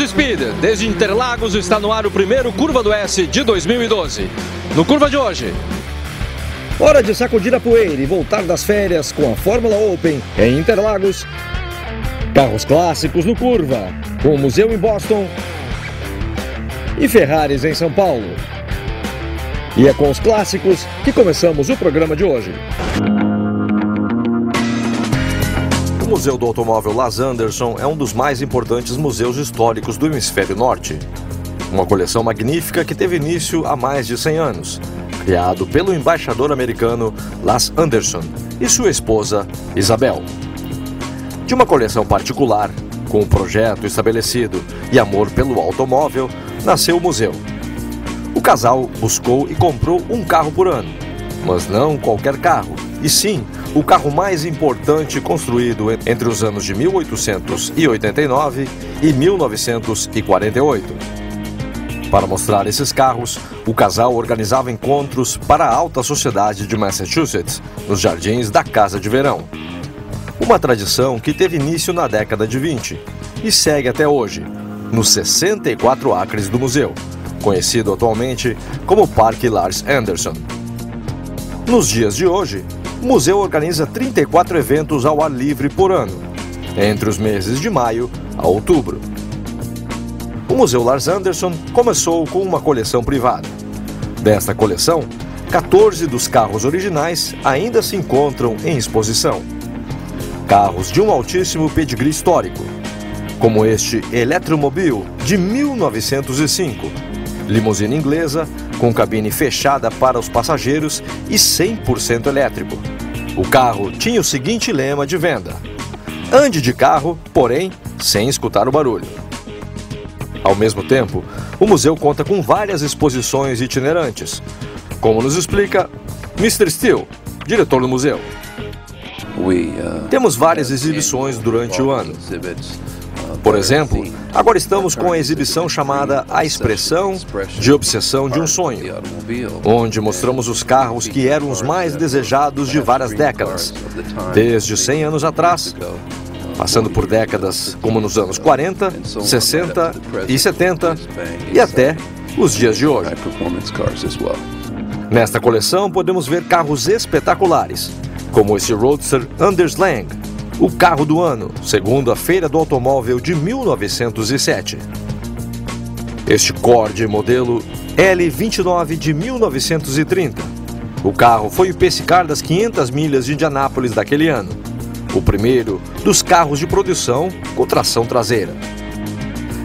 Speed, desde Interlagos está no ar o primeiro Curva do S de 2012. No Curva de hoje... Hora de sacudir a poeira e voltar das férias com a Fórmula Open em Interlagos. Carros clássicos no Curva, com o museu em Boston e Ferraris em São Paulo. E é com os clássicos que começamos o programa de hoje. O Museu do Automóvel Las Anderson é um dos mais importantes museus históricos do Hemisfério Norte. Uma coleção magnífica que teve início há mais de 100 anos, criado pelo embaixador americano Las Anderson e sua esposa Isabel. De uma coleção particular, com um projeto estabelecido e amor pelo automóvel, nasceu o museu. O casal buscou e comprou um carro por ano, mas não qualquer carro, e sim o carro mais importante construído entre os anos de 1889 e 1948. Para mostrar esses carros, o casal organizava encontros para a alta sociedade de Massachusetts, nos jardins da Casa de Verão. Uma tradição que teve início na década de 20 e segue até hoje, nos 64 acres do museu, conhecido atualmente como Parque Las Anderson. Nos dias de hoje, o museu organiza 34 eventos ao ar livre por ano, entre os meses de maio a outubro. O Museu Las Anderson começou com uma coleção privada. Desta coleção, 14 dos carros originais ainda se encontram em exposição. Carros de um altíssimo pedigree histórico, como este Electromobile de 1905, limusine inglesa com cabine fechada para os passageiros e 100% elétrico. O carro tinha o seguinte lema de venda: ande de carro, porém sem escutar o barulho. Ao mesmo tempo, o museu conta com várias exposições itinerantes, como nos explica Mr. Steele, diretor do museu. Temos várias exibições durante o ano. Por exemplo, agora estamos com a exibição chamada A Expressão de Obsessão de um Sonho, onde mostramos os carros que eram os mais desejados de várias décadas, desde 100 anos atrás, passando por décadas como nos anos 40, 60 e 70 e até os dias de hoje. Nesta coleção podemos ver carros espetaculares, como esse Roadster Underslang, o carro do ano, segundo a Feira do Automóvel de 1907. Este Cord modelo L29 de 1930. O carro foi o pace car das 500 milhas de Indianápolis daquele ano, o primeiro dos carros de produção com tração traseira.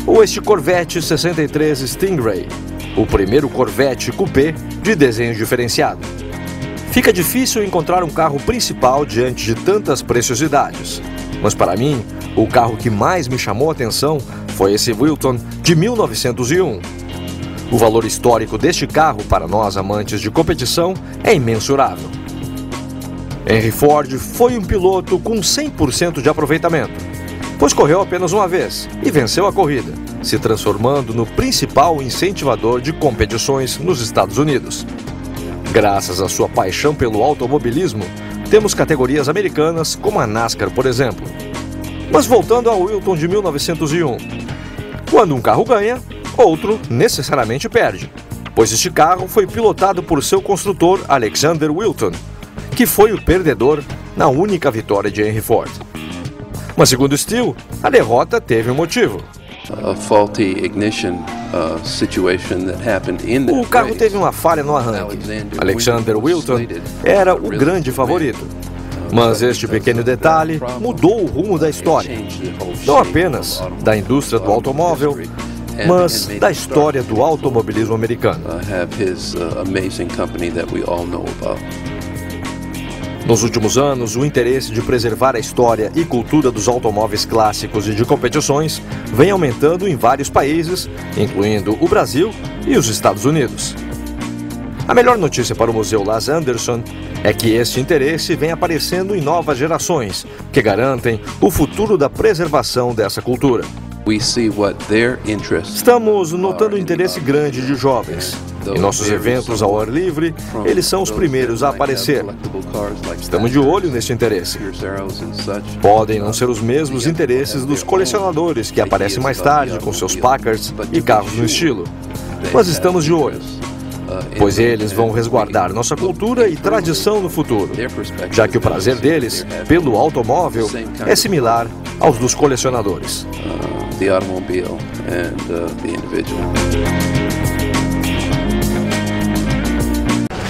Ou este Corvette 63 Stingray, o primeiro Corvette coupé de desenho diferenciado. Fica difícil encontrar um carro principal diante de tantas preciosidades, mas para mim, o carro que mais me chamou a atenção foi esse Wilton de 1901. O valor histórico deste carro para nós amantes de competição é imensurável. Henry Ford foi um piloto com 100% de aproveitamento, pois correu apenas uma vez e venceu a corrida, se transformando no principal incentivador de competições nos Estados Unidos. Graças à sua paixão pelo automobilismo, temos categorias americanas como a NASCAR, por exemplo. Mas voltando ao Wilton de 1901, quando um carro ganha, outro necessariamente perde, pois este carro foi pilotado por seu construtor Alexander Wilton, que foi o perdedor na única vitória de Henry Ford. Mas segundo Steele, a derrota teve um motivo. O carro teve uma falha no arranque. Alexander Wilton era o grande favorito. Mas este pequeno detalhe mudou o rumo da história. Não apenas da indústria do automóvel, mas da história do automobilismo americano. Nos últimos anos, o interesse de preservar a história e cultura dos automóveis clássicos e de competições vem aumentando em vários países, incluindo o Brasil e os Estados Unidos. A melhor notícia para o Museu Las Anderson é que este interesse vem aparecendo em novas gerações, que garantem o futuro da preservação dessa cultura. Estamos notando um interesse grande de jovens. Em nossos eventos ao ar livre, eles são os primeiros a aparecer. Estamos de olho neste interesse. Podem não ser os mesmos interesses dos colecionadores que aparecem mais tarde com seus Packards e carros no estilo, mas estamos de olho, pois eles vão resguardar nossa cultura e tradição no futuro, já que o prazer deles pelo automóvel é similar aos dos colecionadores.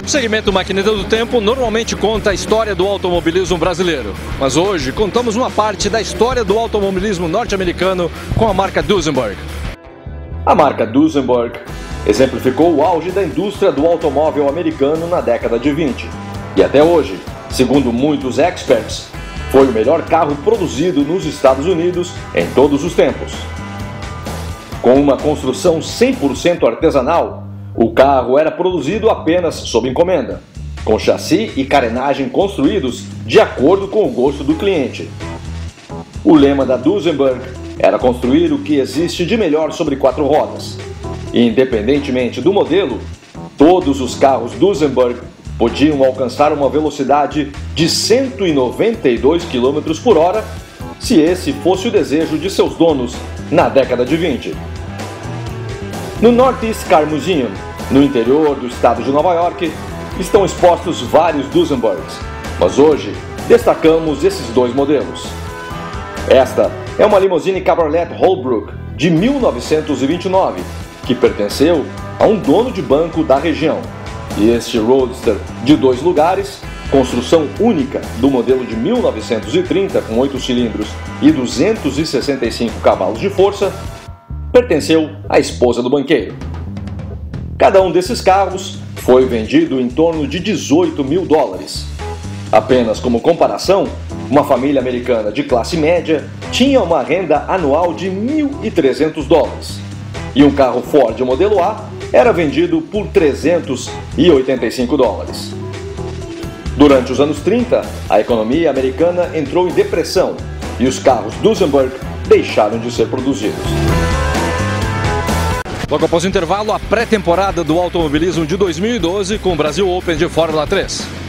O segmento Maquineta do Tempo normalmente conta a história do automobilismo brasileiro, mas hoje contamos uma parte da história do automobilismo norte-americano com a marca Duesenberg. A marca Duesenberg exemplificou o auge da indústria do automóvel americano na década de 20 e até hoje, segundo muitos experts, foi o melhor carro produzido nos Estados Unidos em todos os tempos. Com uma construção 100% artesanal, o carro era produzido apenas sob encomenda, com chassi e carenagem construídos de acordo com o gosto do cliente. O lema da Duesenberg era construir o que existe de melhor sobre 4 rodas. E, independentemente do modelo, todos os carros Duesenberg podiam alcançar uma velocidade de 192 km por hora, se esse fosse o desejo de seus donos na década de 20. No Northeast Car Museum, no interior do estado de Nova York, estão expostos vários Duesenbergs, mas hoje destacamos esses 2 modelos. Esta é uma limusine Cabriolet Holbrook de 1929, que pertenceu a um dono de banco da região. E este Roadster de 2 lugares, construção única do modelo de 1930 com 8 cilindros e 265 cavalos de força, pertenceu à esposa do banqueiro. Cada um desses carros foi vendido em torno de $18 mil. Apenas como comparação, uma família americana de classe média tinha uma renda anual de $1.300 e um carro Ford modelo A era vendido por $385. Durante os anos 30, a economia americana entrou em depressão e os carros Duesenberg deixaram de ser produzidos. Logo após o intervalo, a pré-temporada do automobilismo de 2012 com o Brasil Open de Fórmula 3.